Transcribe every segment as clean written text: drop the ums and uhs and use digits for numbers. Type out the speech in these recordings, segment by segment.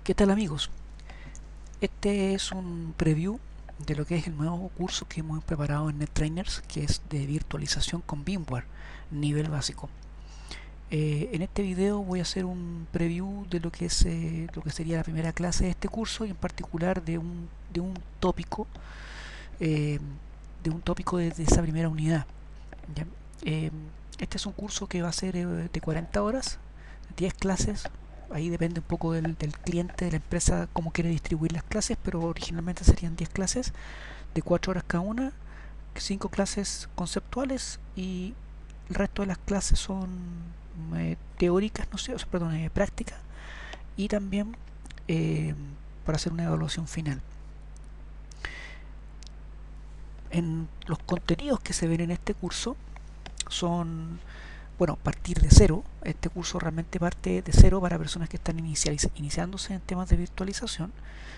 ¿Qué tal, amigos? Este es un preview de lo que es el nuevo curso que hemos preparado en NetTrainers, que es de virtualización con VMware, nivel básico. En este video voy a hacer un preview de lo que es lo que sería la primera clase de este curso y en particular de un tópico eh, de esa primera unidad. ¿Ya? Eh, este es un curso que va a ser de 40 horas, 10 clases. Ahí depende un poco del cliente, de la empresa, cómo quiere distribuir las clases, pero originalmente serían 10 clases de 4 horas cada una, 5 clases conceptuales y el resto de las clases son teóricas, no sé, o sea, perdón, prácticas y también eh, para hacer una evaluación final. En los contenidos que se ven en este curso son, bueno, partir de cero. Este curso realmente parte de cero para personas que están iniciándose en temas de virtualización.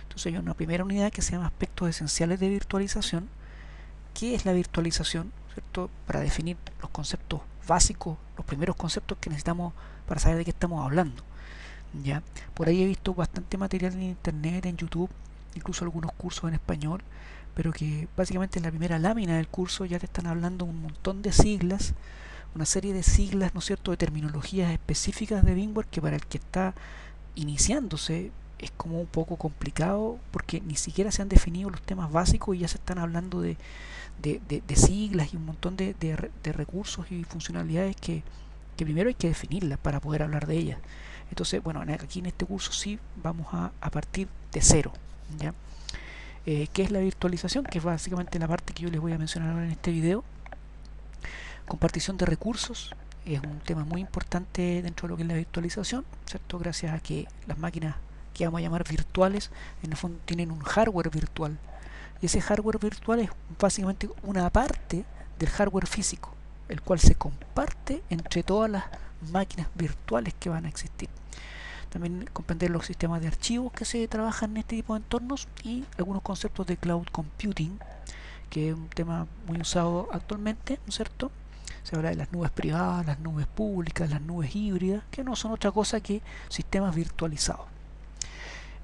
Entonces hay una primera unidad que se llama aspectos esenciales de virtualización. ¿Qué es la virtualización? ¿Cierto? Para definir los conceptos básicos, los primeros conceptos que necesitamos para saber de qué estamos hablando. ¿Ya? Por ahí he visto bastante material en internet, en YouTube, incluso algunos cursos en español, pero que básicamente en la primera lámina del curso ya te están hablando un montón de siglas, una serie de siglas, ¿no es cierto?, de terminologías específicas de VMware que para el que está iniciándose es como un poco complicado porque ni siquiera se han definido los temas básicos y ya se están hablando de siglas y un montón de recursos y funcionalidades que primero hay que definirlas para poder hablar de ellas. Entonces, bueno, aquí en este curso sí vamos a partir de cero. ¿Ya? ¿Qué es la virtualización? Que es básicamente la parte que yo les voy a mencionar ahora en este video. Compartición de recursos es un tema muy importante dentro de lo que es la virtualización, ¿cierto? Gracias a que las máquinas que vamos a llamar virtuales, en el fondo tienen un hardware virtual. Y ese hardware virtual es básicamente una parte del hardware físico, el cual se comparte entre todas las máquinas virtuales que van a existir. También comprender los sistemas de archivos que se trabajan en este tipo de entornos y algunos conceptos de cloud computing, que es un tema muy usado actualmente, ¿no es cierto? Se habla de las nubes privadas, las nubes públicas, las nubes híbridas, que no son otra cosa que sistemas virtualizados.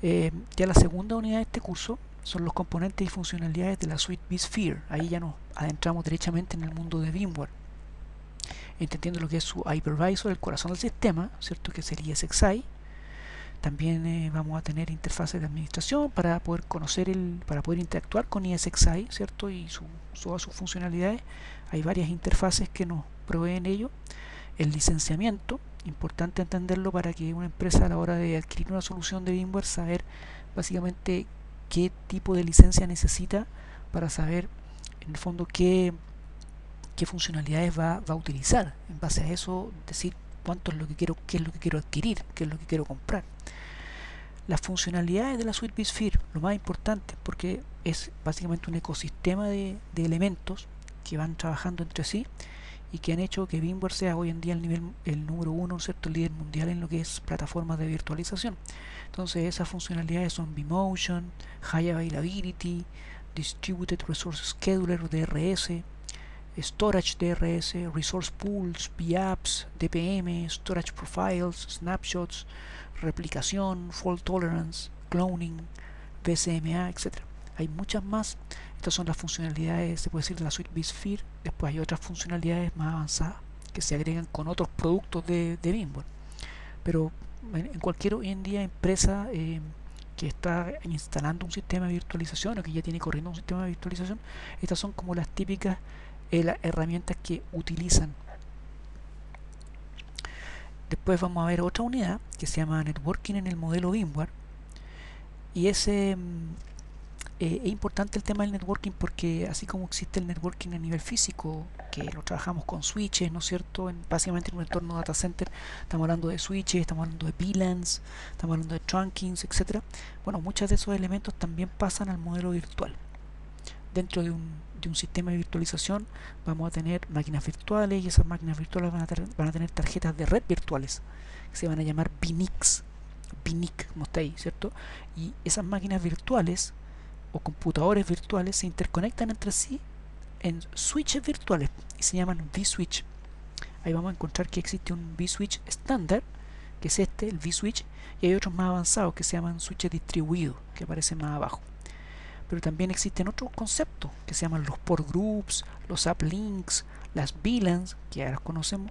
Ya la segunda unidad de este curso son los componentes y funcionalidades de la suite vSphere. Ahí ya nos adentramos derechamente en el mundo de VMware, entendiendo lo que es su hypervisor, el corazón del sistema, ¿cierto? Que sería SXI. También vamos a tener interfaces de administración para poder para poder interactuar con ESXi, ¿cierto? Y todas sus funcionalidades. Hay varias interfaces que nos proveen ello. El licenciamiento, importante entenderlo para que una empresa a la hora de adquirir una solución de VMware saber básicamente qué tipo de licencia necesita para saber en el fondo qué funcionalidades va a utilizar. En base a eso decir cuánto es lo que quiero, qué es lo que quiero adquirir, qué es lo que quiero comprar. Las funcionalidades de la suite vSphere, lo más importante, porque es básicamente un ecosistema de elementos que van trabajando entre sí y que han hecho que VMware sea hoy en día el número uno, ¿cierto?, el líder mundial en lo que es plataformas de virtualización. Entonces esas funcionalidades son vMotion, High Availability, Distributed Resource Scheduler, DRS, Storage DRS, Resource Pools, VApps, DPM, Storage Profiles, Snapshots, replicación, Fault Tolerance, Cloning, BCMA, etc. Hay muchas más. Estas son las funcionalidades, se puede decir, de la suite vSphere. Después hay otras funcionalidades más avanzadas que se agregan con otros productos de VMware. Pero en cualquier hoy en día empresa que está instalando un sistema de virtualización o que ya tiene corriendo un sistema de virtualización, estas son como las típicas las herramientas que utilizan. Después vamos a ver otra unidad que se llama Networking en el modelo VMware. Y ese es importante el tema del networking porque así como existe el networking a nivel físico, que lo trabajamos con switches, ¿no es cierto? Básicamente en un entorno data center estamos hablando de switches, estamos hablando de VLANs, estamos hablando de trunkings, etc. Bueno, muchos de esos elementos también pasan al modelo virtual. Dentro de un sistema de virtualización vamos a tener máquinas virtuales y esas máquinas virtuales van a tener tarjetas de red virtuales que se van a llamar BNICs. BNIC, como está ahí, ¿cierto? Y esas máquinas virtuales o computadores virtuales se interconectan entre sí en switches virtuales y se llaman vSwitch. Ahí vamos a encontrar que existe un vSwitch estándar que es este, el vSwitch, y hay otros más avanzados que se llaman switches distribuidos, que aparecen más abajo. Pero también existen otros conceptos que se llaman los port groups, los uplinks, las VLANs, que ya las conocemos,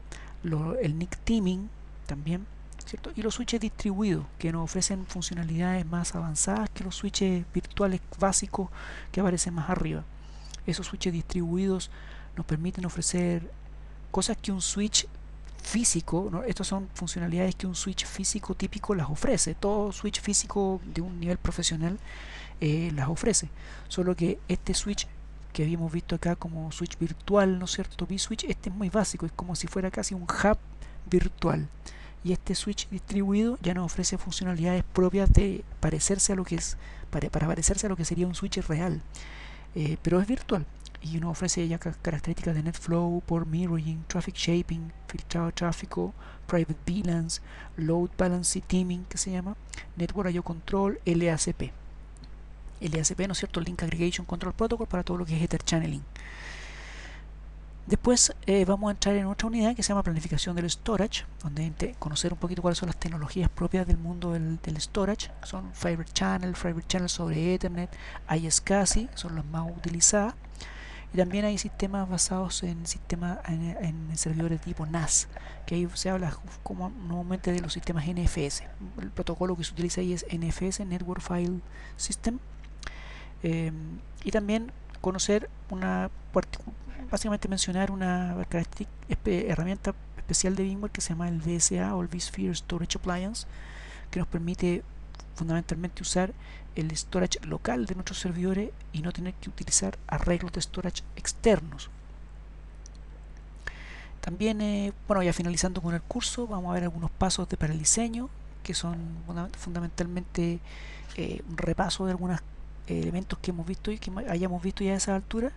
el NIC teaming también, ¿cierto? Y los switches distribuidos, que nos ofrecen funcionalidades más avanzadas que los switches virtuales básicos que aparecen más arriba. Esos switches distribuidos nos permiten ofrecer cosas que un switch físico, ¿no? Estas son funcionalidades que un switch físico típico las ofrece. Todo switch físico de un nivel profesional las ofrece, solo que este switch que habíamos visto acá como switch virtual, ¿no es cierto? vSwitch, este es muy básico, es como si fuera casi un hub virtual, y este switch distribuido ya nos ofrece funcionalidades propias de parecerse a lo que es, para parecerse a lo que sería un switch real, pero es virtual, y nos ofrece ya características de NetFlow, port mirroring, traffic shaping, filtrado de tráfico, private VLANs, load balancing teaming, que se llama, network I/O control, LACP. LACP, ¿no es cierto? Link Aggregation Control Protocol, para todo lo que es Ether Channeling. Después vamos a entrar en otra unidad que se llama planificación del storage, donde conocer un poquito cuáles son las tecnologías propias del mundo del storage. Son Fiber Channel sobre Ethernet, iSCSI, son las más utilizadas. Y también hay sistemas basados en servidores tipo NAS, que ahí se habla como normalmente de los sistemas NFS. El protocolo que se utiliza ahí es NFS, Network File System. Y también conocer básicamente mencionar una herramienta especial de VMware que se llama el VSA o el vSphere Storage Appliance, que nos permite fundamentalmente usar el storage local de nuestros servidores y no tener que utilizar arreglos de storage externos. También, bueno, ya finalizando con el curso, vamos a ver algunos pasos para el diseño, que son fundamentalmente un repaso de algunos elementos que hemos visto y que hayamos visto ya a esa altura.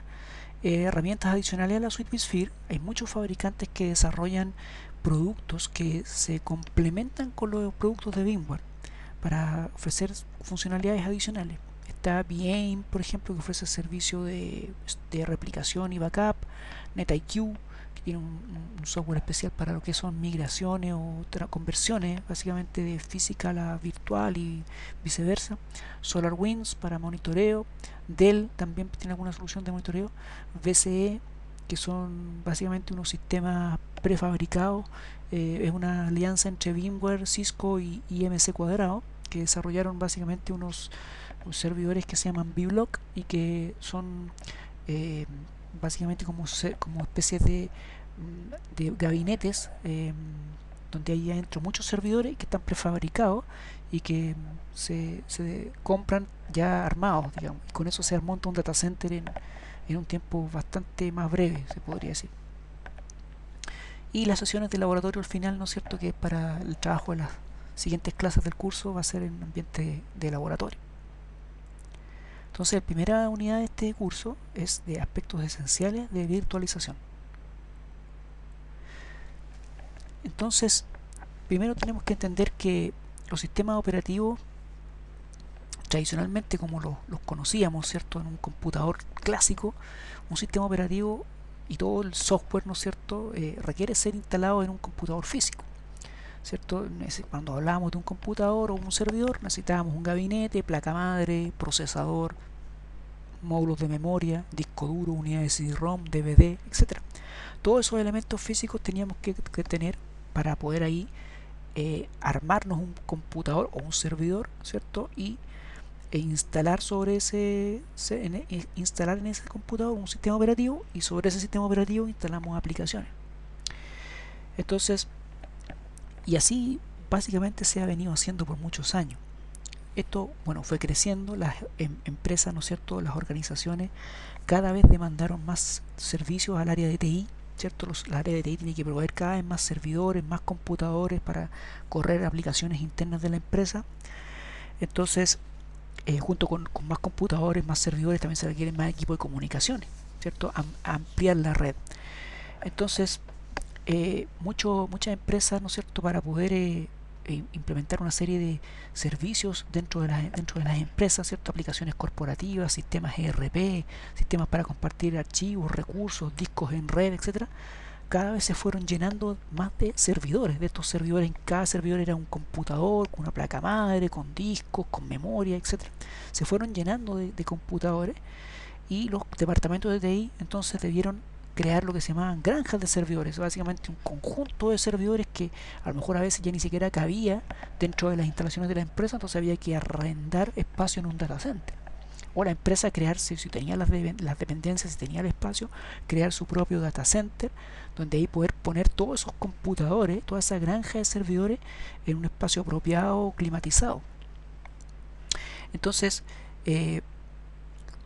Herramientas adicionales a la suite vSphere. Hay muchos fabricantes que desarrollan productos que se complementan con los productos de VMware para ofrecer funcionalidades adicionales. Está VMware, por ejemplo, que ofrece servicio de replicación y backup. NetIQ, que tiene un software especial para lo que son migraciones o conversiones, básicamente de física a virtual y viceversa. SolarWinds para monitoreo. Dell también tiene alguna solución de monitoreo. VCE, que son básicamente unos sistemas prefabricados. Es una alianza entre VMware, Cisco y IMC Cuadrado, que desarrollaron básicamente unos servidores que se llaman vBlock y que son básicamente como especies de gabinetes donde hay adentro muchos servidores que están prefabricados y que se compran ya armados, digamos, y con eso se monta un data center en un tiempo bastante más breve, se podría decir. Y las sesiones de laboratorio al final, ¿no es cierto?, que para el trabajo de las siguientes clases del curso va a ser en ambiente de laboratorio. Entonces, la primera unidad de este curso es de aspectos esenciales de virtualización. Entonces, primero tenemos que entender que los sistemas operativos, tradicionalmente como los conocíamos, ¿cierto?, en un computador clásico, un sistema operativo y todo el software, ¿no es cierto?, requiere ser instalado en un computador físico, ¿cierto? Cuando hablamos de un computador o un servidor, necesitábamos un gabinete, placa madre, procesador, módulos de memoria, disco duro, unidades de CD-ROM, DVD, etc. Todos esos elementos físicos teníamos que tener para poder ahí armarnos un computador o un servidor, ¿cierto? Y instalar instalar en ese computador un sistema operativo, y sobre ese sistema operativo instalamos aplicaciones. Entonces, y así básicamente se ha venido haciendo por muchos años. Esto, bueno, fue creciendo, las empresas, ¿no es cierto?, las organizaciones cada vez demandaron más servicios al área de TI, ¿cierto? La área de TI tiene que proveer cada vez más servidores, más computadores para correr aplicaciones internas de la empresa. Entonces, junto con más computadores, más servidores, también se requieren más equipos de comunicaciones, ¿cierto? Ampliar la red. Entonces, muchas empresas, ¿no es cierto?, para poder implementar una serie de servicios dentro de las empresas, ¿cierto?, aplicaciones corporativas, sistemas ERP, sistemas para compartir archivos, recursos, discos en red, etcétera, cada vez se fueron llenando más de servidores. De estos servidores, cada servidor era un computador con una placa madre, con discos, con memoria, etcétera. Se fueron llenando de computadores, y los departamentos de TI entonces debieron crear lo que se llamaban granjas de servidores, básicamente un conjunto de servidores que a lo mejor a veces ya ni siquiera cabía dentro de las instalaciones de la empresa, entonces había que arrendar espacio en un data center. O la empresa crearse, si tenía las dependencias, si tenía el espacio, crear su propio data center, donde ahí poder poner todos esos computadores, toda esa granja de servidores en un espacio apropiado, climatizado. Entonces,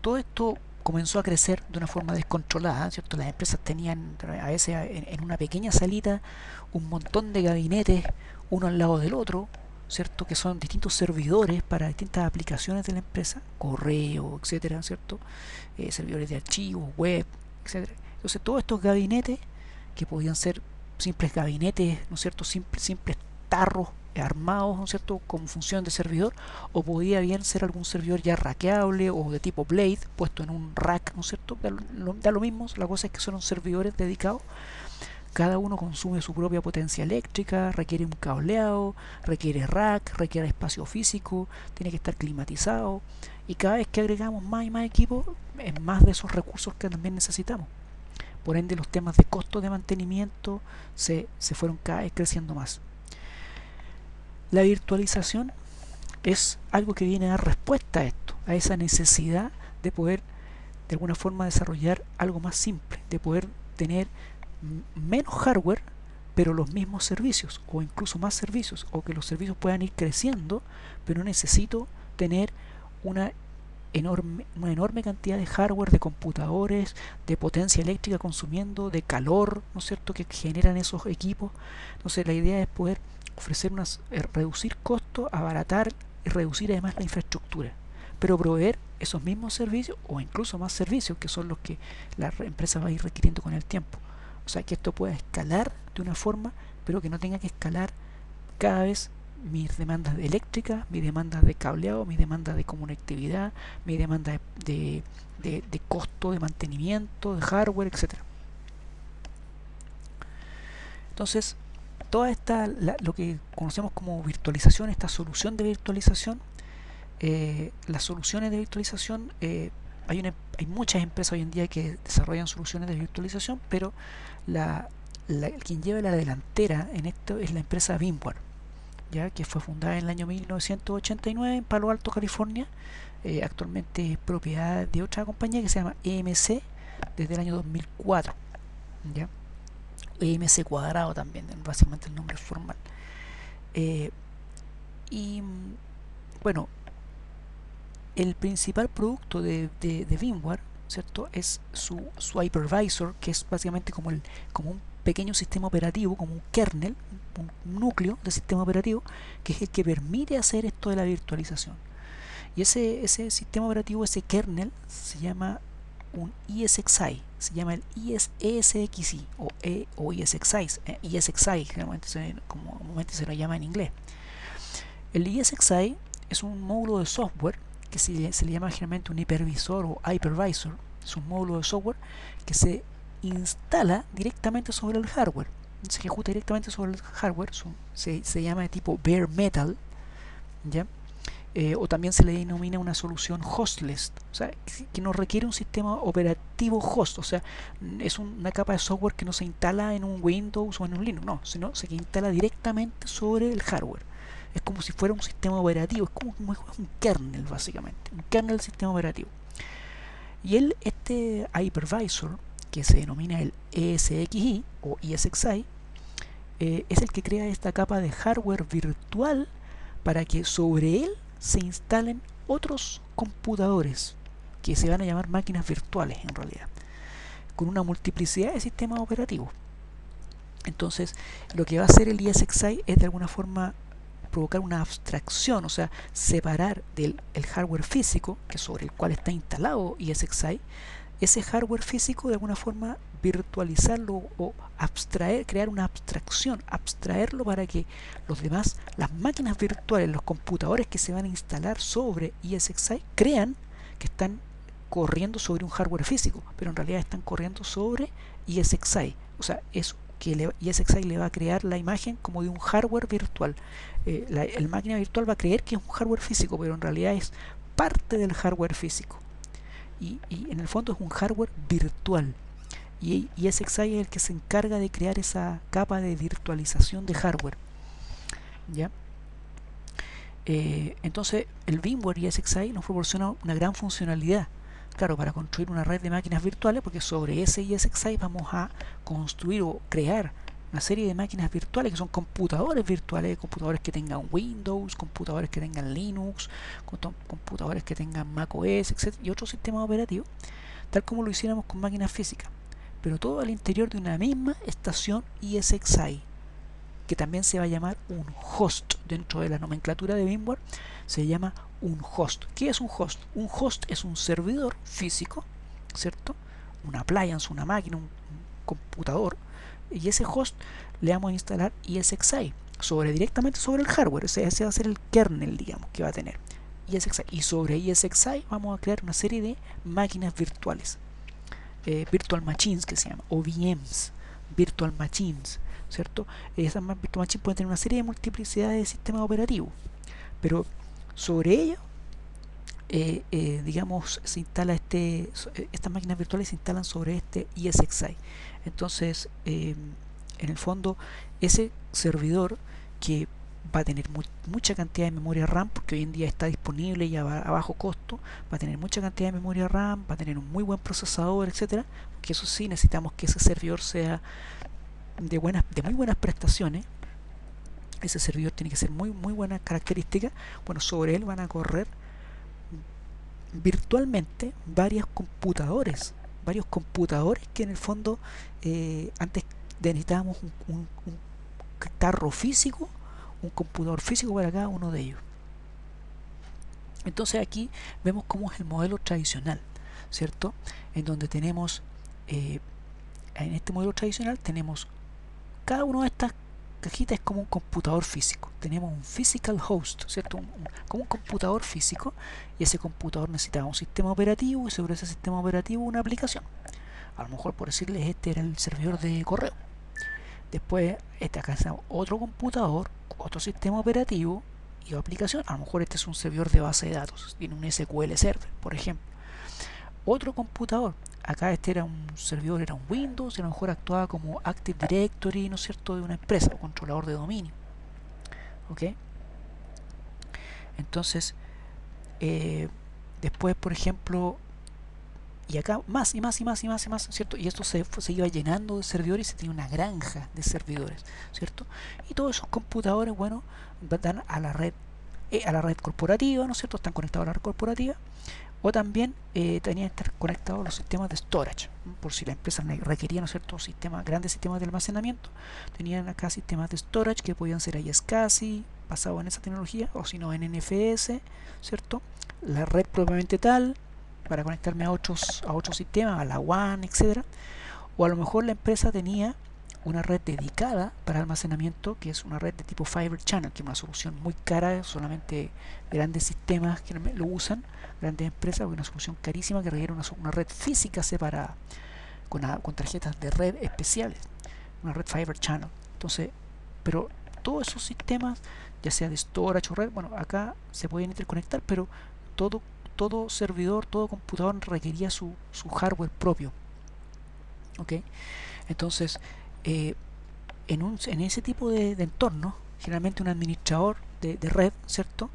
todo esto comenzó a crecer de una forma descontrolada, ¿cierto? Las empresas tenían a veces en una pequeña salita un montón de gabinetes, uno al lado del otro, ¿cierto? Que son distintos servidores para distintas aplicaciones de la empresa, correo, etcétera, ¿cierto? Servidores de archivos, web, etcétera. Entonces, todos estos gabinetes, que podían ser simples gabinetes, ¿no es cierto? Simples tarros armados, ¿no es cierto?, como función de servidor, o podía bien ser algún servidor ya rackeable o de tipo Blade, puesto en un rack, ¿no es cierto? Da lo mismo, la cosa es que son servidores dedicados. Cada uno consume su propia potencia eléctrica, requiere un cableado, requiere rack, requiere espacio físico, tiene que estar climatizado, y cada vez que agregamos más y más equipos, es más de esos recursos que también necesitamos. Por ende, los temas de costo de mantenimiento se fueron cada vez creciendo más. La virtualización es algo que viene a dar respuesta a esto, a esa necesidad de poder de alguna forma desarrollar algo más simple, de poder tener menos hardware pero los mismos servicios, o incluso más servicios, o que los servicios puedan ir creciendo, pero necesito tener una enorme cantidad de hardware, de computadores, de potencia eléctrica consumiendo, de calor, ¿no es cierto?, que generan esos equipos. Entonces la idea es poder ofrecer reducir costos, abaratar y reducir además la infraestructura, pero proveer esos mismos servicios o incluso más servicios, que son los que la empresa va a ir requiriendo con el tiempo. O sea, que esto pueda escalar de una forma, pero que no tenga que escalar cada vez mis demandas eléctricas, mis demandas de cableado, mis demandas de conectividad, mis demandas de costo de mantenimiento, de hardware, etcétera. Entonces, toda esta, lo que conocemos como virtualización, esta solución de virtualización, las soluciones de virtualización, hay muchas empresas hoy en día que desarrollan soluciones de virtualización, pero quien lleva la delantera en esto es la empresa VMware, ¿ya?, que fue fundada en el año 1989 en Palo Alto, California. Actualmente es propiedad de otra compañía que se llama EMC desde el año 2004, ¿ya? EMC cuadrado también, básicamente el nombre formal. Y bueno, el principal producto de VMware, ¿cierto?, es su hypervisor, que es básicamente como un pequeño sistema operativo, como un kernel, un núcleo de sistema operativo, que es el que permite hacer esto de la virtualización. Y ese sistema operativo, ese kernel, se llama un ESXi, se llama el ESXi o ESXi, ESXi, como normalmente se lo llama en inglés. El ESXi es un módulo de software que se le llama generalmente un hipervisor o hypervisor. Es un módulo de software que se instala directamente sobre el hardware, se ejecuta directamente sobre el hardware, se llama de tipo bare metal, ¿ya? O también se le denomina una solución hostless, o sea, que no requiere un sistema operativo host, o sea, es una capa de software que no se instala en un Windows o en un Linux, no, sino se instala directamente sobre el hardware. Es como si fuera un sistema operativo, es como un kernel, básicamente, un kernel del sistema operativo. Y este hypervisor, que se denomina el ESXi o ESXi, es el que crea esta capa de hardware virtual para que sobre él se instalen otros computadores que se van a llamar máquinas virtuales en realidad, con una multiplicidad de sistemas operativos. Entonces, lo que va a hacer el ESXi es de alguna forma provocar una abstracción, o sea, separar del hardware físico, que sobre el cual está instalado ESXi, ese hardware físico de alguna forma virtualizarlo o crear una abstracción, abstraerlo para que las máquinas virtuales, los computadores que se van a instalar sobre ESXi, crean que están corriendo sobre un hardware físico, pero en realidad están corriendo sobre ESXi, o sea, ESXi le va a crear la imagen como de un hardware virtual. El máquina virtual va a creer que es un hardware físico, pero en realidad es parte del hardware físico. Y en el fondo es un hardware virtual. Y ESXi es el que se encarga de crear esa capa de virtualización de hardware. ¿Ya? Entonces el VMware ESXi nos proporciona una gran funcionalidad, claro, para construir una red de máquinas virtuales, porque sobre ese ESXi vamos a construir o crear una serie de máquinas virtuales que son computadores virtuales, computadores que tengan Windows, computadores que tengan Linux, computadores que tengan macOS, etc. y otros sistemas operativos, tal como lo hiciéramos con máquinas físicas, pero todo al interior de una misma estación ESXi, que también se va a llamar un host. Dentro de la nomenclatura de VMware se llama un host. ¿Qué es un host? Un host es un servidor físico, ¿cierto? Una appliance, una máquina, un computador, y ese host le vamos a instalar ESXi directamente sobre el hardware. Ese va a ser el kernel, digamos, que va a tener ESXi, y sobre ESXi vamos a crear una serie de máquinas virtuales, virtual machines, que se llaman, o VMs, virtual machines, ¿cierto? Esas virtual machines pueden tener una serie de multiplicidades de sistemas operativos, pero sobre ello, digamos, se instala estas máquinas virtuales se instalan sobre este ESXi. Entonces, en el fondo, ese servidor, que va a tener mucha cantidad de memoria RAM, porque hoy en día está disponible y a bajo costo, va a tener mucha cantidad de memoria RAM, va a tener un muy buen procesador, etcétera, que eso sí, necesitamos que ese servidor sea de muy buenas prestaciones. Ese servidor tiene que ser muy buenas características. Bueno, sobre él van a correr virtualmente varios computadores que en el fondo, antes necesitábamos un carro físico, un computador físico para cada uno de ellos. Entonces aquí vemos cómo es el modelo tradicional, ¿cierto? En donde tenemos, en este modelo tradicional tenemos cada una de estas cajitas es como un computador físico. Tenemos un physical host, ¿cierto? Como un computador físico, y ese computador necesitaba un sistema operativo, y sobre ese sistema operativo una aplicación. A lo mejor, por decirles, este era el servidor de correo. Después, acá está otro computador, otro sistema operativo y aplicación. A lo mejor este es un servidor de base de datos, tiene un SQL Server, por ejemplo. Otro computador, acá este era un servidor, era un Windows, y a lo mejor actuaba como Active Directory, ¿no es cierto?, de una empresa, o controlador de dominio. ¿Ok? Entonces, después, por ejemplo, y acá más, ¿cierto? Y esto se iba llenando de servidores, y se tiene una granja de servidores, ¿cierto? Y todos esos computadores, bueno, dan a la red corporativa, ¿no es cierto? Están conectados a la red corporativa. O también tenían que estar conectados a los sistemas de storage, por si la empresa requería, ¿no es cierto?, grandes sistemas de almacenamiento. Tenían acá sistemas de storage que podían ser iSCSI, basado en esa tecnología, o si no en NFS, ¿cierto? La red propiamente tal, para conectarme a otros sistemas, a la WAN, etcétera. O a lo mejor la empresa tenía una red dedicada para almacenamiento, que es una red de tipo Fiber Channel, que es una solución muy cara, solamente grandes sistemas que lo usan, grandes empresas, porque es una solución carísima que requiere una red física separada, con tarjetas de red especiales, una red Fiber Channel. Entonces, pero todos esos sistemas, ya sea de storage o red, bueno, acá se pueden interconectar, pero todo servidor, todo computador requería su hardware propio. ¿Ok? Entonces, en ese tipo de entorno, generalmente un administrador de red, ¿cierto?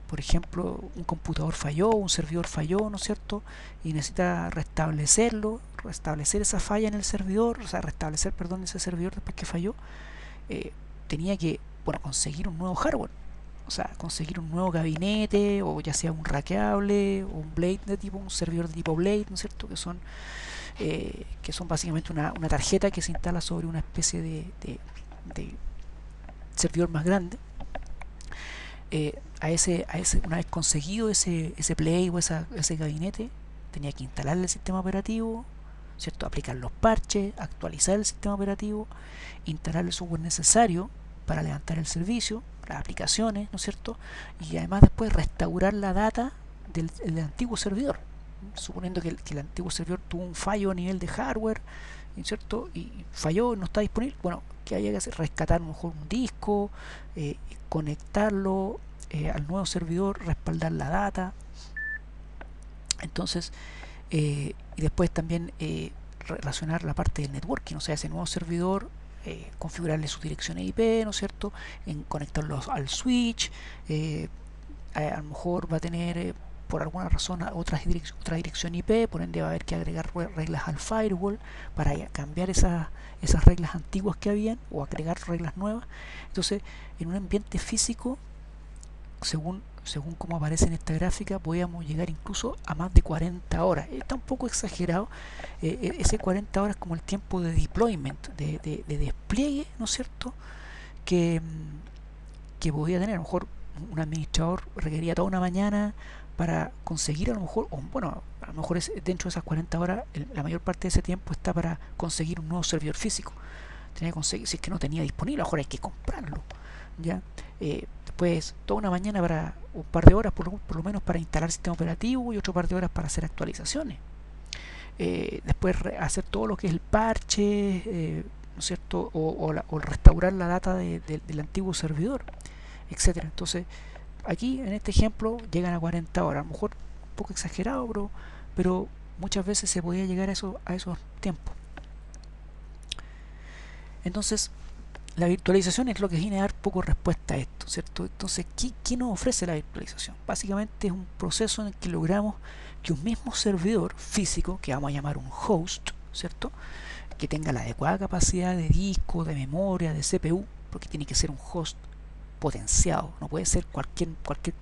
Por ejemplo, un computador falló, un servidor falló, ¿no es cierto?, y necesita restablecer esa falla en el servidor, o sea, restablecer, perdón, ese servidor después que falló. Tenía que, bueno, conseguir un nuevo hardware, o sea, conseguir un nuevo gabinete, o ya sea un rackable, o un blade un servidor de tipo blade, ¿no es cierto?, que son básicamente una tarjeta que se instala sobre una especie de servidor más grande. Una vez conseguido ese play o ese gabinete, tenía que instalar el sistema operativo, ¿cierto?, aplicar los parches, actualizar el sistema operativo, instalar el software necesario para levantar el servicio, las aplicaciones, ¿no es cierto?, y además después restaurar la data del antiguo servidor, suponiendo que el antiguo servidor tuvo un fallo a nivel de hardware, ¿cierto? Y falló, no está disponible. Bueno, que haya que hacer, rescatar a lo mejor un disco, conectarlo al nuevo servidor, respaldar la data. Entonces, y después también relacionar la parte del networking, o sea, ese nuevo servidor, configurarle su dirección IP, ¿no es cierto? En conectarlos al switch, a lo mejor va a tener por alguna razón otra dirección IP, por ende va a haber que agregar reglas al firewall para cambiar esas reglas antiguas que habían o agregar reglas nuevas. Entonces, en un ambiente físico, según como aparece en esta gráfica, podíamos llegar incluso a más de 40 horas. Está un poco exagerado. Ese 40 horas como el tiempo de deployment, de despliegue, ¿no es cierto? Que, que podía tener. A lo mejor un administrador requería toda una mañana para conseguir a lo mejor, o bueno, a lo mejor dentro de esas 40 horas, la mayor parte de ese tiempo está para conseguir un nuevo servidor físico. Tenía que conseguir, si es que no tenía disponible, a lo mejor hay que comprarlo. ¿Ya? Después toda una mañana para un par de horas por lo menos para instalar el sistema operativo y otro par de horas para hacer actualizaciones. Después hacer todo lo que es el parche, ¿no es cierto? O restaurar la data del antiguo servidor, etcétera. Entonces, aquí en este ejemplo llegan a 40 horas, a lo mejor un poco exagerado, pero muchas veces se podía llegar a esos tiempos. Entonces, la virtualización es lo que viene a dar poco respuesta a esto, ¿cierto? Entonces, ¿qué nos ofrece la virtualización? Básicamente es un proceso en el que logramos que un mismo servidor físico, que vamos a llamar un host, ¿cierto? Que tenga la adecuada capacidad de disco, de memoria, de CPU, porque tiene que ser un host potenciado, no puede ser cualquier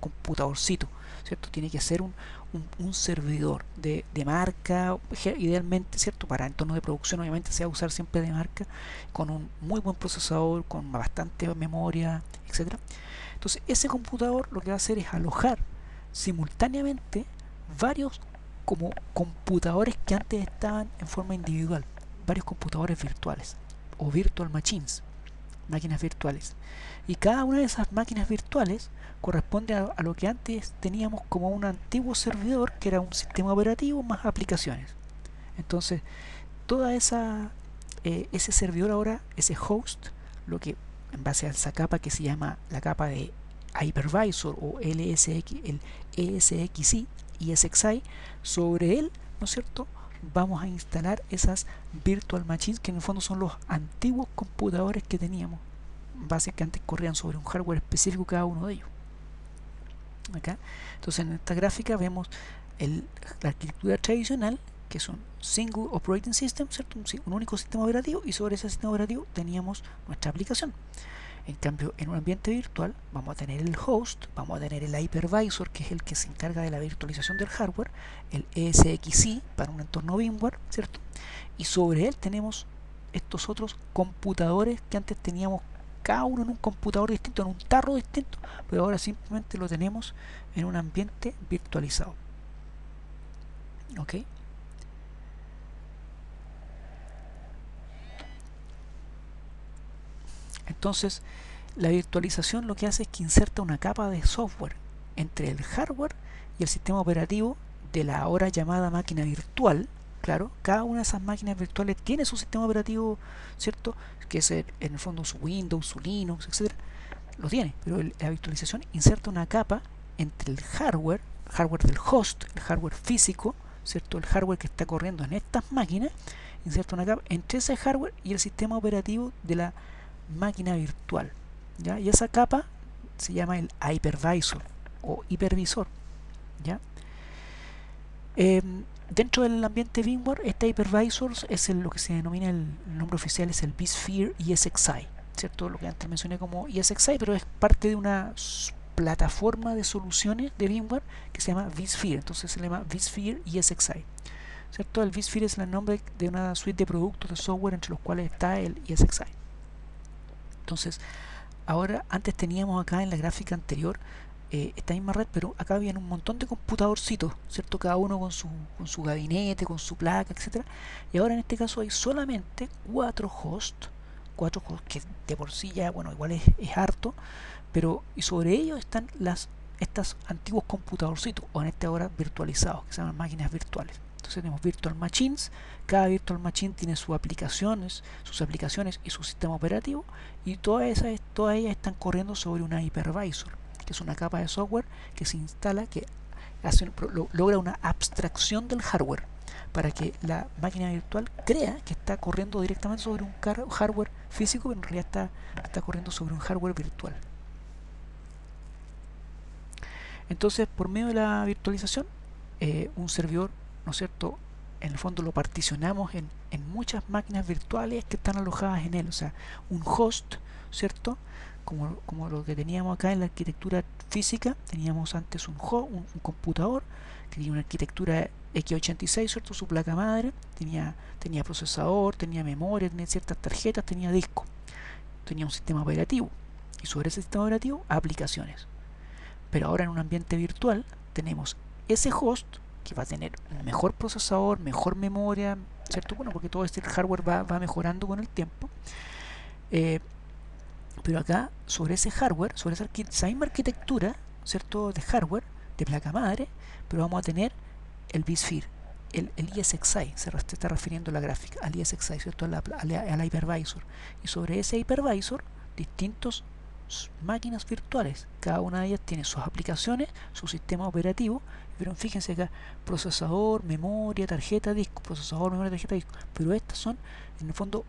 computadorcito, ¿cierto? Tiene que ser un servidor de marca, idealmente, ¿cierto? Para entornos de producción obviamente se va a usar siempre de marca, con un muy buen procesador, con bastante memoria, etcétera. Entonces ese computador lo que va a hacer es alojar simultáneamente varios como computadores que antes estaban en forma individual, varios computadores virtuales o virtual machines, máquinas virtuales. Y cada una de esas máquinas virtuales corresponde a lo que antes teníamos como un antiguo servidor, que era un sistema operativo más aplicaciones. Entonces, toda ese servidor ahora, ese host, lo que en base a esa capa que se llama la capa de hypervisor o LSX, el ESXi y ESXi, sobre él, ¿no es cierto?, vamos a instalar esas virtual machines, que en el fondo son los antiguos computadores que teníamos, bases que antes corrían sobre un hardware específico cada uno de ellos. Acá, entonces en esta gráfica vemos la arquitectura tradicional, que es un single operating system, ¿cierto? Un único sistema operativo, y sobre ese sistema operativo teníamos nuestra aplicación. En cambio, en un ambiente virtual vamos a tener el host, vamos a tener el hypervisor, que es el que se encarga de la virtualización del hardware, el ESXi para un entorno VMware, ¿cierto? Y sobre él tenemos estos otros computadores que antes teníamos cada uno en un computador distinto, en un tarro distinto, pero ahora simplemente lo tenemos en un ambiente virtualizado. ¿Ok? Entonces, la virtualización lo que hace es que inserta una capa de software entre el hardware y el sistema operativo de la ahora llamada máquina virtual. Claro, cada una de esas máquinas virtuales tiene su sistema operativo, ¿cierto? Que es en el fondo su Windows, su Linux, etcétera. Lo tiene, pero la virtualización inserta una capa entre el hardware del host, el hardware físico, ¿cierto? El hardware que está corriendo en estas máquinas, inserta una capa entre ese hardware y el sistema operativo de la máquina virtual, ¿ya? Y esa capa se llama el hypervisor o hipervisor, ¿ya? Dentro del ambiente VMware, este hypervisor es lo que se denomina, el nombre oficial es el vSphere ESXi, ¿cierto? Lo que antes mencioné como ESXi, pero es parte de una plataforma de soluciones de VMware que se llama vSphere, entonces se llama vSphere ESXi, ¿cierto? El vSphere es el nombre de una suite de productos de software entre los cuales está el ESXi. Entonces, ahora, antes teníamos acá en la gráfica anterior esta misma red, pero acá habían un montón de computadorcitos, ¿cierto? Cada uno con su gabinete, con su placa, etcétera. Y ahora en este caso hay solamente 4 hosts, que de por sí ya, bueno, igual es harto, pero y sobre ellos están estos antiguos computadorcitos, o en este ahora virtualizados, que se llaman máquinas virtuales. Entonces tenemos virtual machines, cada virtual machine tiene sus aplicaciones y su sistema operativo, y todas ellas están corriendo sobre una hypervisor, que es una capa de software que se instala, que logra una abstracción del hardware para que la máquina virtual crea que está corriendo directamente sobre un hardware físico, pero en realidad está corriendo sobre un hardware virtual. Entonces, por medio de la virtualización, un servidor, ¿no es cierto?, en el fondo lo particionamos en muchas máquinas virtuales que están alojadas en él. O sea, un host, ¿cierto?, como lo que teníamos acá en la arquitectura física. Teníamos antes un computador que tenía una arquitectura x86, ¿cierto?, su placa madre, tenía procesador, tenía memoria, tenía ciertas tarjetas, tenía disco, tenía un sistema operativo, y sobre ese sistema operativo aplicaciones. Pero ahora en un ambiente virtual tenemos ese host que va a tener un mejor procesador, mejor memoria, ¿cierto? Bueno, porque todo este hardware va mejorando con el tiempo. Pero acá, sobre ese hardware, sobre esa misma arquitectura, ¿cierto?, de hardware, de placa madre, pero vamos a tener el vSphere, el ESXi, se está refiriendo a la gráfica, al ESXi, ¿cierto?, a la hypervisor. Y sobre ese hypervisor, distintos máquinas virtuales, cada una de ellas tiene sus aplicaciones, su sistema operativo, pero fíjense acá, procesador, memoria, tarjeta, disco, procesador, memoria, tarjeta, disco, pero estas son, en el fondo,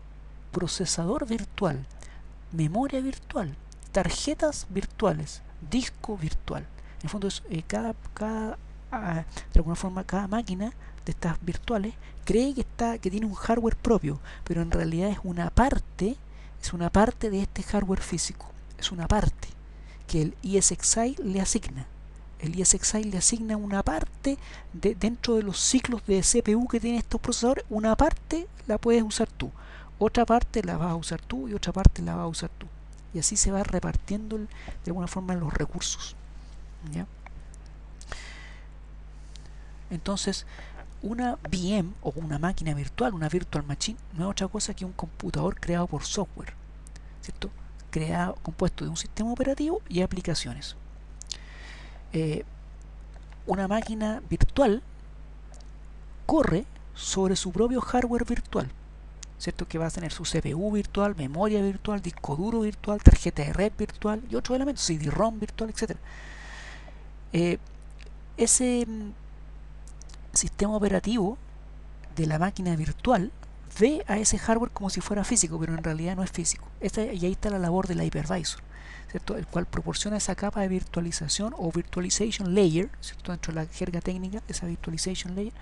procesador virtual, memoria virtual, tarjetas virtuales, disco virtual. En el fondo es, de alguna forma, cada máquina de estas virtuales cree que tiene un hardware propio, pero en realidad es una parte de este hardware físico. Es una parte que el ESXi le asigna. El ESXi le asigna una parte dentro de los ciclos de CPU que tienen estos procesadores. Una parte la puedes usar tú, otra parte la vas a usar tú y otra parte la vas a usar tú. Y así se va repartiendo de alguna forma los recursos, ¿ya? Entonces, una VM o una máquina virtual, una virtual machine, no es otra cosa que un computador creado por software, ¿cierto?, compuesto de un sistema operativo y aplicaciones. Una máquina virtual corre sobre su propio hardware virtual, ¿cierto?, que va a tener su CPU virtual, memoria virtual, disco duro virtual, tarjeta de red virtual y otros elementos, CD-ROM virtual, etc. Ese sistema operativo de la máquina virtual ve a ese hardware como si fuera físico, pero en realidad no es físico. Y ahí está la labor de la hypervisor, ¿cierto?, el cual proporciona esa capa de virtualización o virtualization layer, ¿cierto?, dentro de la jerga técnica, esa virtualization layer.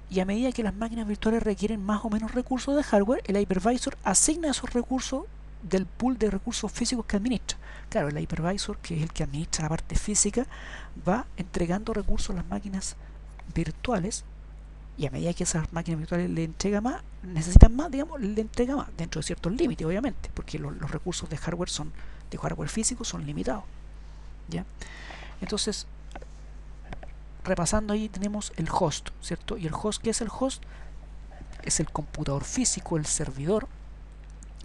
Y a medida que las máquinas virtuales requieren más o menos recursos de hardware, el hypervisor asigna esos recursos del pool de recursos físicos que administra. Claro, el hypervisor, que es el que administra la parte física, va entregando recursos a las máquinas virtuales, y a medida que esas máquinas virtuales le entregan más, necesitan más, digamos, le entrega más, dentro de ciertos límites, obviamente, porque los recursos de hardware físico son limitados, ¿ya? Entonces, repasando ahí, tenemos el host, ¿cierto? Y el host, ¿qué es el host? Es el computador físico, el servidor,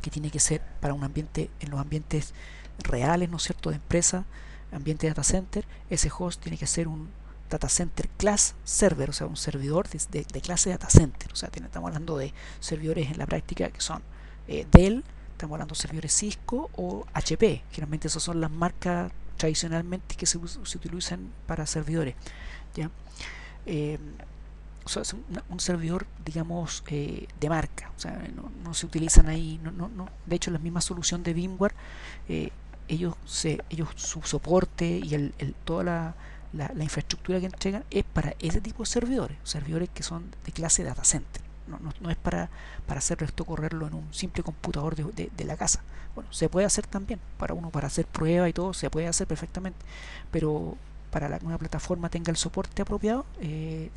que tiene que ser para un ambiente, en los ambientes reales, ¿no es cierto?, de empresa, ambiente de data center. Ese host tiene que ser un data center class server, o sea, un servidor de clase data center. O sea, estamos hablando de servidores en la práctica que son Dell, estamos hablando de servidores Cisco o HP. Generalmente esas son las marcas tradicionalmente que se utilizan para servidores, ¿ya? O sea, es un servidor, digamos, de marca. O sea, no se utilizan ahí, no. De hecho, la misma solución de VMware, ellos su soporte y toda la infraestructura que entregan es para ese tipo de servidores que son de clase data center. No es para hacer esto, correrlo en un simple computador de la casa. Bueno, se puede hacer también, para hacer pruebas y todo, se puede hacer perfectamente, pero para que una plataforma tenga el soporte apropiado,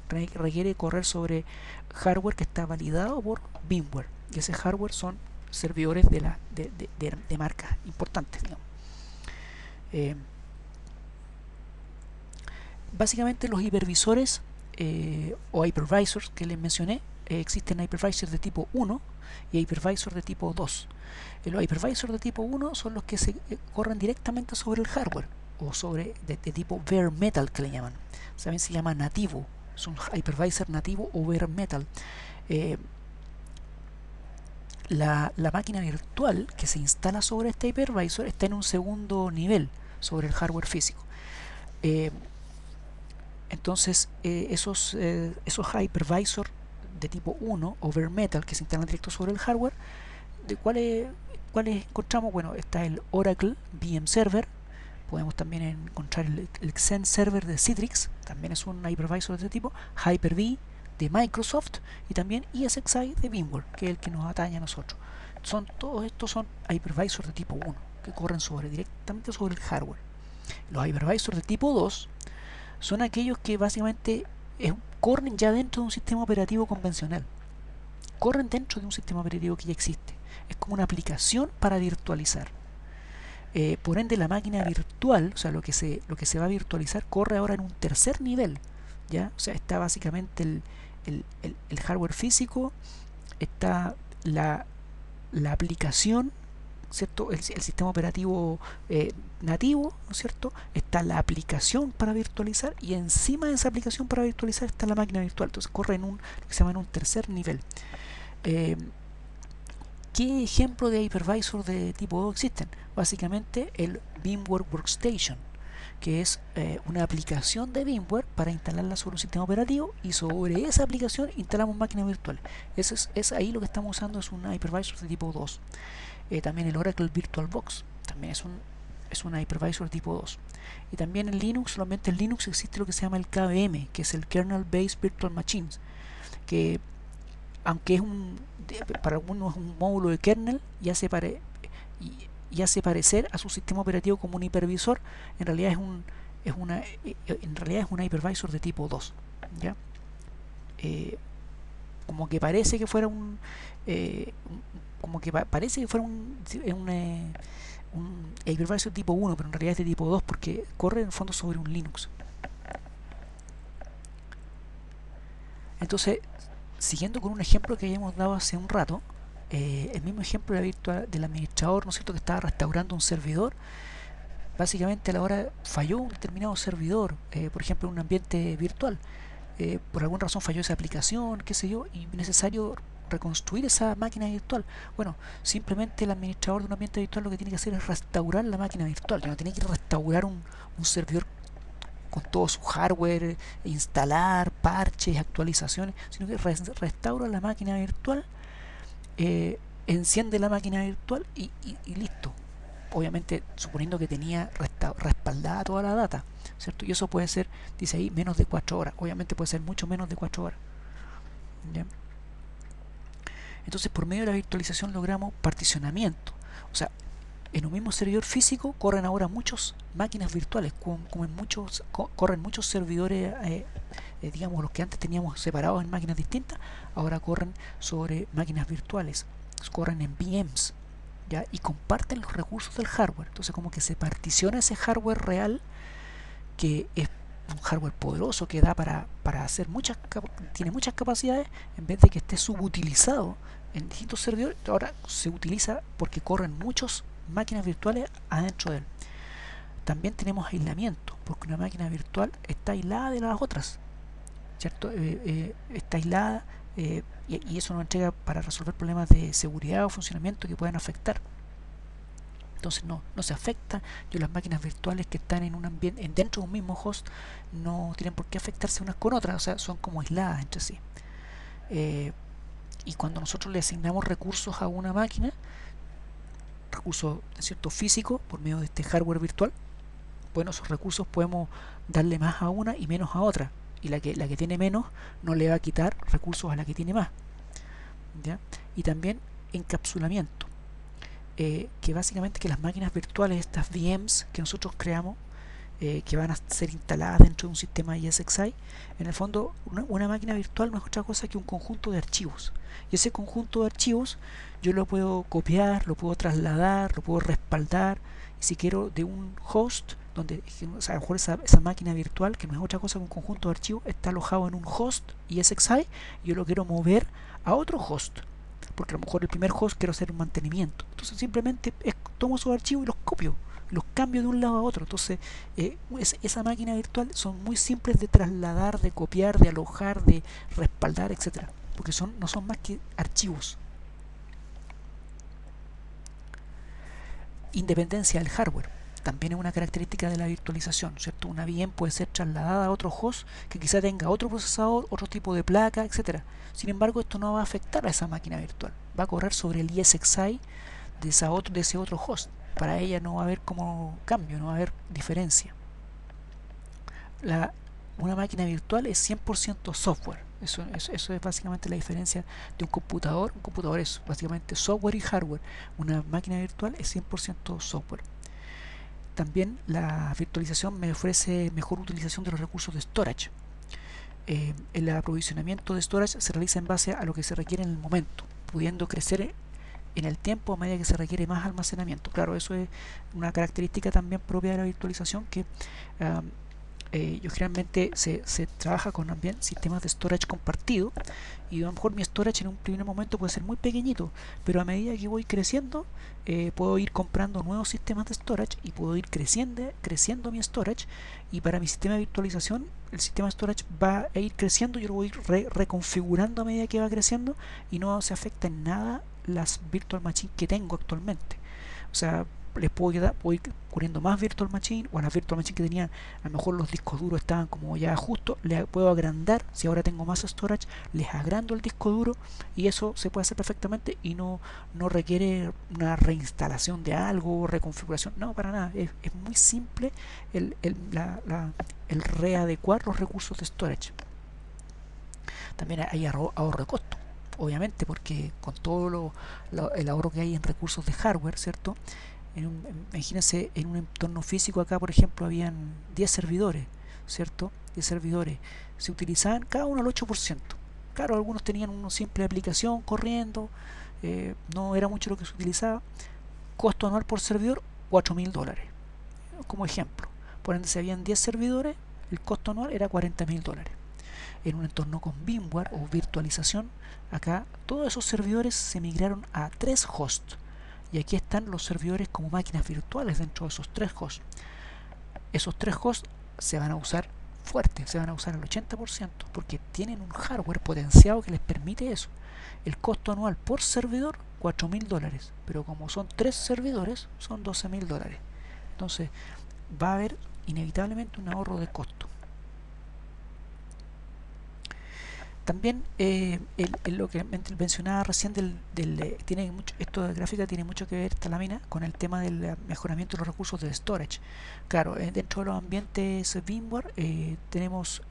requiere correr sobre hardware que está validado por VMware, y ese hardware son servidores de marcas importantes, digamos. Básicamente los hipervisores o hypervisors que les mencioné, existen hypervisors de tipo 1 y hypervisors de tipo 2. Los hypervisors de tipo 1 son los que se corren directamente sobre el hardware, o sobre de tipo bare metal, que le llaman. También se llama nativo, es un hypervisor nativo o bare metal. La máquina virtual que se instala sobre este hypervisor está en un segundo nivel sobre el hardware físico. Entonces esos hypervisor de tipo 1 o bare metal que se instalan directo sobre el hardware, ¿de cuáles encontramos? Bueno, está el Oracle VM Server. Podemos también encontrar el Xen Server de Citrix, también es un hypervisor de este tipo, Hyper-V de Microsoft y también ESXi de VMware, que es el que nos atañe a nosotros. Todos estos son hypervisors de tipo 1 que corren directamente sobre el hardware. Los hypervisors de tipo 2 son aquellos que básicamente corren ya dentro de un sistema operativo convencional. Corren dentro de un sistema operativo que ya existe. Es como una aplicación para virtualizar. Por ende, la máquina virtual, o sea, lo que se va a virtualizar, corre ahora en un tercer nivel. ¿Ya? O sea, está básicamente el hardware físico, está la aplicación, ¿cierto? El sistema operativo nativo, ¿no es cierto? Está la aplicación para virtualizar y encima de esa aplicación para virtualizar está la máquina virtual. Entonces corre en lo que se llama en un tercer nivel. ¿Qué ejemplo de hypervisor de tipo 2 existen? Básicamente el VMware Workstation, que es una aplicación de VMware para instalarla sobre un sistema operativo y sobre esa aplicación instalamos máquinas virtuales. Es ahí lo que estamos usando, es un hypervisor de tipo 2. También el Oracle VirtualBox también es un hypervisor tipo 2. Y también en Linux, solamente en Linux existe lo que se llama el KVM, que es el Kernel Based Virtual Machines, que aunque es para algunos es un módulo de kernel y hace parecer a su sistema operativo como un hipervisor, en realidad es un hypervisor de tipo 2. ¿Ya? Como que parece que fuera un hypervisor tipo 1, pero en realidad es de tipo 2 porque corre en el fondo sobre un Linux. Entonces, siguiendo con un ejemplo que habíamos dado hace un rato, el mismo ejemplo del administrador, ¿no es cierto?, que estaba restaurando un servidor. Básicamente a la hora falló un determinado servidor, por ejemplo en un ambiente virtual, por alguna razón falló esa aplicación, qué sé yo, y es necesario reconstruir esa máquina virtual. Bueno, simplemente el administrador de un ambiente virtual lo que tiene que hacer es restaurar la máquina virtual, ya no tiene que restaurar un servidor con todo su hardware, instalar parches, actualizaciones, sino que restaura la máquina virtual, enciende la máquina virtual y listo. Obviamente suponiendo que tenía respaldada toda la data, ¿cierto? Y eso puede ser, dice ahí, menos de 4 horas. Obviamente puede ser mucho menos de 4 horas. ¿Ya? Entonces, por medio de la virtualización logramos particionamiento. O sea, en un mismo servidor físico corren ahora muchas máquinas virtuales, corren muchos servidores, digamos, los que antes teníamos separados en máquinas distintas, ahora corren sobre máquinas virtuales, corren en VMs, ¿ya? Y comparten los recursos del hardware. Entonces como que se particiona ese hardware real, que es un hardware poderoso que da para hacer tiene muchas capacidades, en vez de que esté subutilizado en distintos servidores, ahora se utiliza porque corren muchas máquinas virtuales adentro de él. También tenemos aislamiento, porque una máquina virtual está aislada de las otras, ¿cierto? Está aislada, y eso nos entrega para resolver problemas de seguridad o funcionamiento que puedan afectar. Entonces no se afecta. Las máquinas virtuales que están en un ambiente dentro de un mismo host no tienen por qué afectarse unas con otras, o sea, son como aisladas entre sí. Y cuando nosotros le asignamos recursos a una máquina, recursos cierto físicos por medio de este hardware virtual, bueno, esos recursos podemos darle más a una y menos a otra, y la que tiene menos no le va a quitar recursos a la que tiene más. ¿Ya? Y también encapsulamiento, que básicamente que las máquinas virtuales, estas VMs que nosotros creamos, que van a ser instaladas dentro de un sistema ESXi, en el fondo una máquina virtual no es otra cosa que un conjunto de archivos, y ese conjunto de archivos yo lo puedo copiar, lo puedo trasladar, lo puedo respaldar, y si quiero de un host donde, o sea, a lo mejor esa máquina virtual, que no es otra cosa que un conjunto de archivos, está alojado en un host ESXi, y yo lo quiero mover a otro host, porque a lo mejor el primer host quiero hacer un mantenimiento. Entonces simplemente tomo esos archivos y los copio los cambio de un lado a otro. Entonces, esa máquina virtual son muy simples de trasladar, de copiar, de alojar, de respaldar, etcétera, porque no son más que archivos. Independencia del hardware también es una característica de la virtualización, ¿cierto? Una VM puede ser trasladada a otro host que quizá tenga otro procesador, otro tipo de placa, etcétera. Sin embargo, esto no va a afectar a esa máquina virtual, va a correr sobre el ESXi de ese otro host. Para ella no va a haber como cambio, no va a haber diferencia. Una máquina virtual es 100% software. Eso es básicamente la diferencia de un computador. Un computador es básicamente software y hardware. Una máquina virtual es 100% software. También la virtualización me ofrece mejor utilización de los recursos de storage. El aprovisionamiento de storage se realiza en base a lo que se requiere en el momento, pudiendo crecer en el tiempo a medida que se requiere más almacenamiento. Claro, eso es una característica también propia de la virtualización, que yo generalmente se trabaja con también sistemas de storage compartido, y a lo mejor mi storage en un primer momento puede ser muy pequeñito, pero a medida que voy creciendo puedo ir comprando nuevos sistemas de storage y puedo ir creciendo mi storage, y para mi sistema de virtualización el sistema de storage va a ir creciendo, yo lo voy a ir reconfigurando a medida que va creciendo, y no se afecta en nada las virtual machines que tengo actualmente. O sea, les puedo ir poniendo más virtual machine, o a las virtual machine que tenían, a lo mejor los discos duros estaban como ya justos, le puedo agrandar. Si ahora tengo más storage, les agrando el disco duro, y eso se puede hacer perfectamente y no requiere una reinstalación de algo, reconfiguración, no, para nada. Es muy simple el readecuar los recursos de storage. También hay ahorro de costo, obviamente, porque con todo el ahorro que hay en recursos de hardware, ¿cierto? Imagínense, en un entorno físico acá, por ejemplo, habían 10 servidores, ¿cierto? 10 servidores. Se utilizaban cada uno al 8%. Claro, algunos tenían una simple aplicación corriendo, no era mucho lo que se utilizaba. Costo anual por servidor, $4.000, como ejemplo. Por ende, si habían 10 servidores, el costo anual era $40.000. En un entorno con VMware o virtualización, acá todos esos servidores se migraron a 3 hosts. Y aquí están los servidores como máquinas virtuales dentro de esos 3 hosts. Esos 3 hosts se van a usar fuerte, se van a usar al 80%, porque tienen un hardware potenciado que les permite eso. El costo anual por servidor, $4.000, pero como son 3 servidores, son $12.000. Entonces va a haber inevitablemente un ahorro de costo. También lo que mencionaba recién tiene mucho, esto de gráfica tiene mucho que ver, esta lámina, con el tema del mejoramiento de los recursos de storage. Claro, dentro de los ambientes VMware tenemos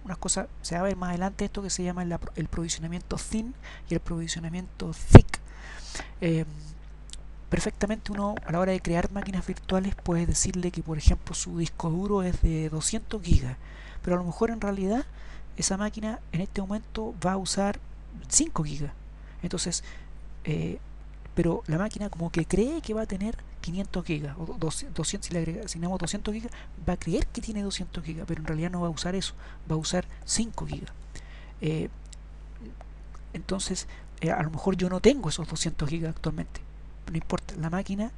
unas cosas, se va a ver más adelante esto que se llama el provisionamiento thin y el provisionamiento thick. Perfectamente uno, a la hora de crear máquinas virtuales, puede decirle que, por ejemplo, su disco duro es de 200 gigas, pero a lo mejor en realidad esa máquina en este momento va a usar 5 gigas. Entonces, pero la máquina como que cree que va a tener 500 gigas o 200, si le asignamos 200 gigas, va a creer que tiene 200 gigas, pero en realidad no va a usar eso, va a usar 5 gigas. Entonces, a lo mejor yo no tengo esos 200 gigas actualmente. No importa, la máquina,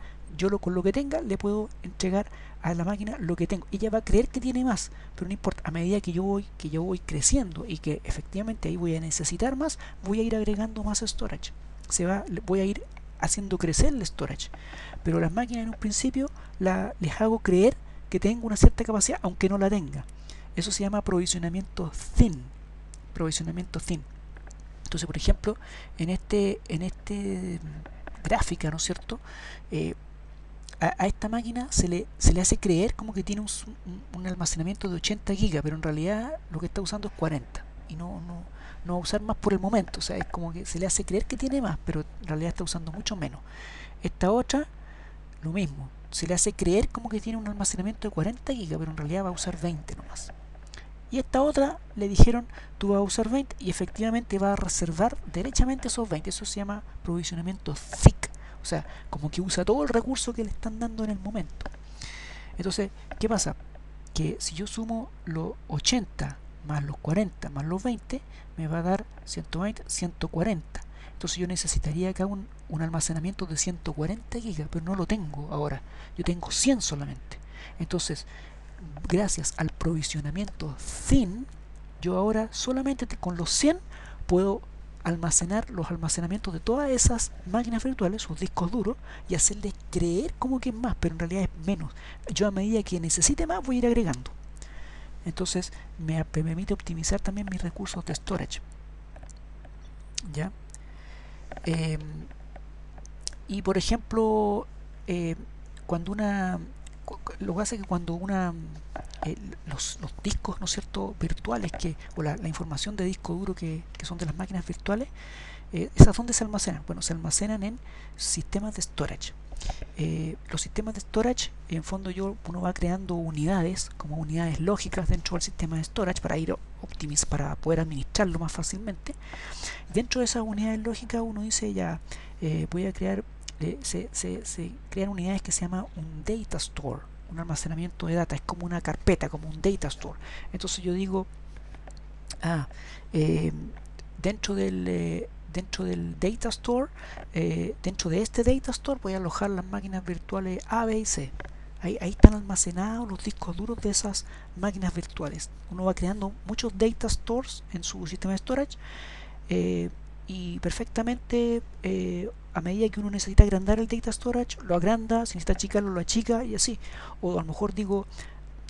con lo que tenga, le puedo entregar a la máquina lo que tengo. Ella va a creer que tiene más, pero no importa. A medida que yo voy creciendo y que efectivamente ahí voy a necesitar más, voy a ir agregando más storage. Voy a ir haciendo crecer el storage. Pero las máquinas en un principio les hago creer que tengo una cierta capacidad, aunque no la tenga. Eso se llama provisionamiento thin. Provisionamiento thin. Entonces, por ejemplo, en este gráfica, ¿no es cierto? A esta máquina se le hace creer como que tiene un almacenamiento de 80 gigas, pero en realidad lo que está usando es 40 y no va a usar más por el momento. O sea, es como que se le hace creer que tiene más, pero en realidad está usando mucho menos. Esta otra, lo mismo, se le hace creer como que tiene un almacenamiento de 40 gigas, pero en realidad va a usar 20 nomás. Y esta otra le dijeron, tú vas a usar 20, y efectivamente va a reservar derechamente esos 20. Eso se llama provisionamiento thick. O sea, como que usa todo el recurso que le están dando en el momento. Entonces, ¿qué pasa? Que si yo sumo los 80 más los 40 más los 20, me va a dar 120, 140. Entonces yo necesitaría acá un almacenamiento de 140 gigas, pero no lo tengo ahora. Yo tengo 100 solamente. Entonces, gracias al provisionamiento thin, yo ahora solamente con los 100 puedo almacenar los almacenamientos de todas esas máquinas virtuales, sus discos duros, y hacerles creer como que es más, pero en realidad es menos. Yo a medida que necesite más voy a ir agregando. Entonces me permite optimizar también mis recursos de storage. ¿Ya? Eh, y por ejemplo, cuando una lo que hace es que cuando los discos, ¿no es cierto?, virtuales o la información de disco duro que son de las máquinas virtuales, ¿esas dónde se almacenan? Bueno, se almacenan en sistemas de storage. Los sistemas de storage, en fondo uno va creando unidades, como unidades lógicas dentro del sistema de storage para poder administrarlo más fácilmente. Dentro de esas unidades lógicas uno dice ya, voy a crear, se crean unidades que se llama un data store, un almacenamiento de data, es como una carpeta, como un data store. Entonces yo digo, dentro del data store, dentro de este data store voy a alojar las máquinas virtuales A, B y C. Ahí están almacenados los discos duros de esas máquinas virtuales. Uno va creando muchos data stores en su sistema de storage, y perfectamente, a medida que uno necesita agrandar el data storage, lo agranda, si necesita achicarlo, lo achica y así. O a lo mejor digo,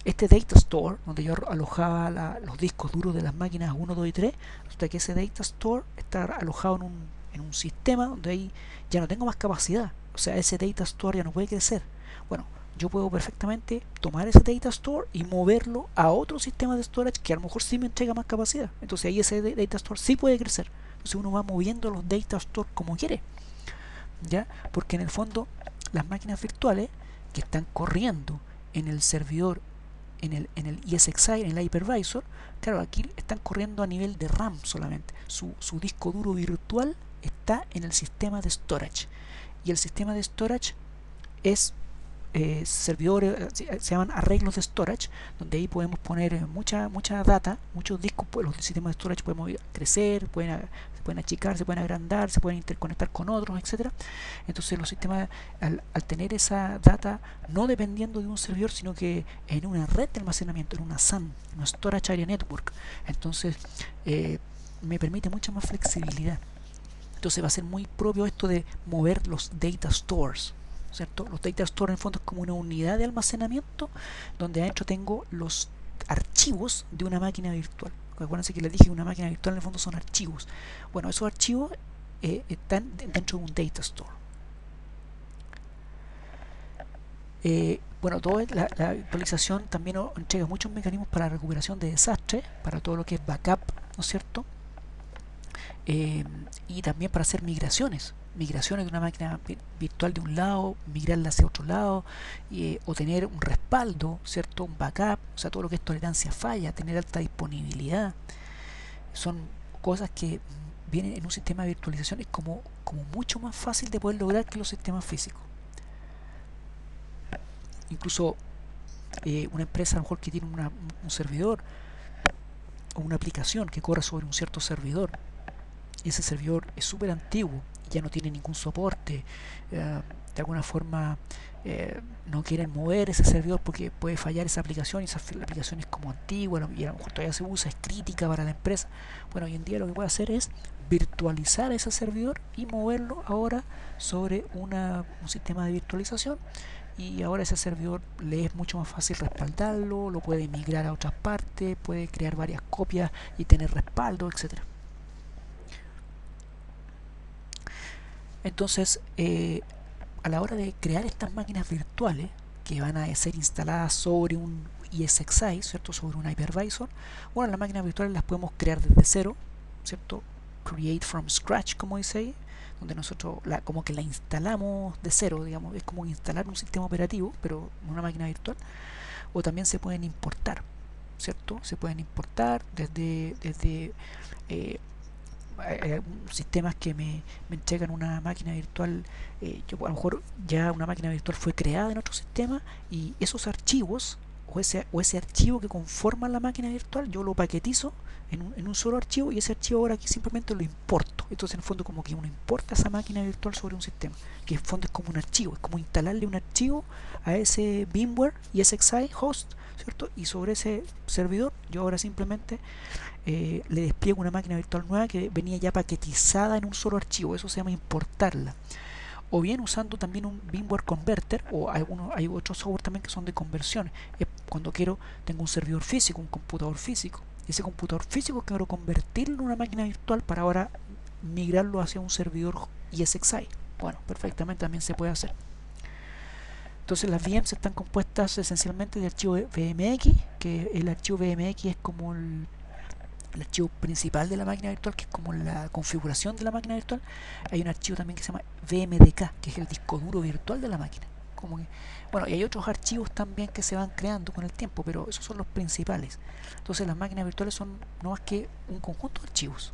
este data store, donde yo alojaba los discos duros de las máquinas 1, 2 y 3, resulta que ese data store está alojado en un sistema donde ahí ya no tengo más capacidad. O sea, ese data store ya no puede crecer. Bueno, yo puedo perfectamente tomar ese data store y moverlo a otro sistema de storage que a lo mejor sí me entrega más capacidad. Entonces ahí ese data store sí puede crecer. Entonces uno va moviendo los data store como quiere, ¿ya? Porque en el fondo las máquinas virtuales que están corriendo en el servidor, en el ESXi, en el hypervisor, claro, aquí están corriendo a nivel de RAM solamente. Su disco duro virtual está en el sistema de storage, y el sistema de storage es servidores, se llaman arreglos de storage, donde ahí podemos poner mucha data, muchos discos. Los sistemas de storage podemos crecer, se pueden achicar, se pueden agrandar, se pueden interconectar con otros, etcétera. Entonces los sistemas, al tener esa data no dependiendo de un servidor, sino que en una red de almacenamiento, en una SAN, una Storage Area Network, entonces me permite mucha más flexibilidad. Entonces va a ser muy propio esto de mover los data stores, ¿cierto? Los data store en el fondo es como una unidad de almacenamiento donde adentro tengo los archivos de una máquina virtual. Acuérdense que les dije que una máquina virtual en el fondo son archivos. Bueno, esos archivos están dentro de un data store. Bueno, la virtualización también entrega muchos mecanismos para la recuperación de desastres, para todo lo que es backup, ¿no es cierto? Y también para hacer migraciones de una máquina virtual de un lado, migrarla hacia otro lado, o tener un respaldo, ¿cierto? Un backup, o sea, todo lo que es tolerancia a falla, tener alta disponibilidad. Son cosas que vienen en un sistema de virtualización, es como mucho más fácil de poder lograr que los sistemas físicos. Incluso una empresa a lo mejor que tiene un servidor o una aplicación que corre sobre un cierto servidor, y ese servidor es súper antiguo, ya no tiene ningún soporte, de alguna forma no quieren mover ese servidor porque puede fallar esa aplicación, y esa aplicación es como antigua y a lo mejor todavía se usa, es crítica para la empresa. Bueno, hoy en día lo que puede hacer es virtualizar ese servidor y moverlo ahora sobre un sistema de virtualización, y ahora ese servidor le es mucho más fácil respaldarlo, lo puede migrar a otras partes, puede crear varias copias y tener respaldo, etcétera. Entonces, a la hora de crear estas máquinas virtuales que van a ser instaladas sobre un ESXi, ¿cierto? Sobre un hypervisor, bueno, las máquinas virtuales las podemos crear desde cero, ¿cierto? Create from scratch, como dice ahí, donde nosotros como que la instalamos de cero, digamos, es como instalar un sistema operativo, pero en una máquina virtual. O también se pueden importar, ¿cierto? Se pueden importar desde sistemas que me entregan una máquina virtual. Yo a lo mejor ya una máquina virtual fue creada en otro sistema, y esos archivos o ese archivo que conforma la máquina virtual, yo lo paquetizo en un solo archivo, y ese archivo ahora aquí simplemente lo importo. Entonces en el fondo como que uno importa esa máquina virtual sobre un sistema, que en el fondo es como un archivo, es como instalarle un archivo a ese VMware y ESXi host, ¿cierto? Y sobre ese servidor yo ahora simplemente le despliego una máquina virtual nueva que venía ya paquetizada en un solo archivo. Eso se llama importarla. O bien usando también un VMware Converter, o hay otros software también que son de conversiones. Cuando tengo un servidor físico, un computador físico, y ese computador físico quiero convertirlo en una máquina virtual para ahora migrarlo hacia un servidor ESXi. Bueno, perfectamente también se puede hacer. Entonces las VMs están compuestas esencialmente de archivo VMX, que el archivo VMX es como el archivo principal de la máquina virtual, que es como la configuración de la máquina virtual. Hay un archivo también que se llama VMDK, que es el disco duro virtual de la máquina. Como que, bueno, y hay otros archivos también que se van creando con el tiempo, pero esos son los principales. Entonces las máquinas virtuales son no más que un conjunto de archivos.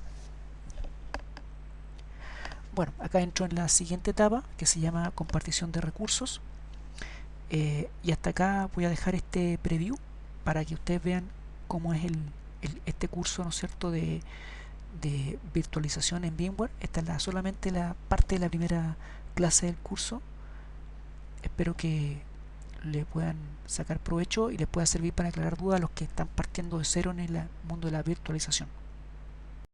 Bueno, acá entro en la siguiente etapa, que se llama compartición de recursos. Y hasta acá voy a dejar este preview para que ustedes vean cómo es este curso, ¿no es cierto?, de virtualización en VMware. Esta es solamente la parte de la primera clase del curso. Espero que le puedan sacar provecho y les pueda servir para aclarar dudas a los que están partiendo de cero en el mundo de la virtualización.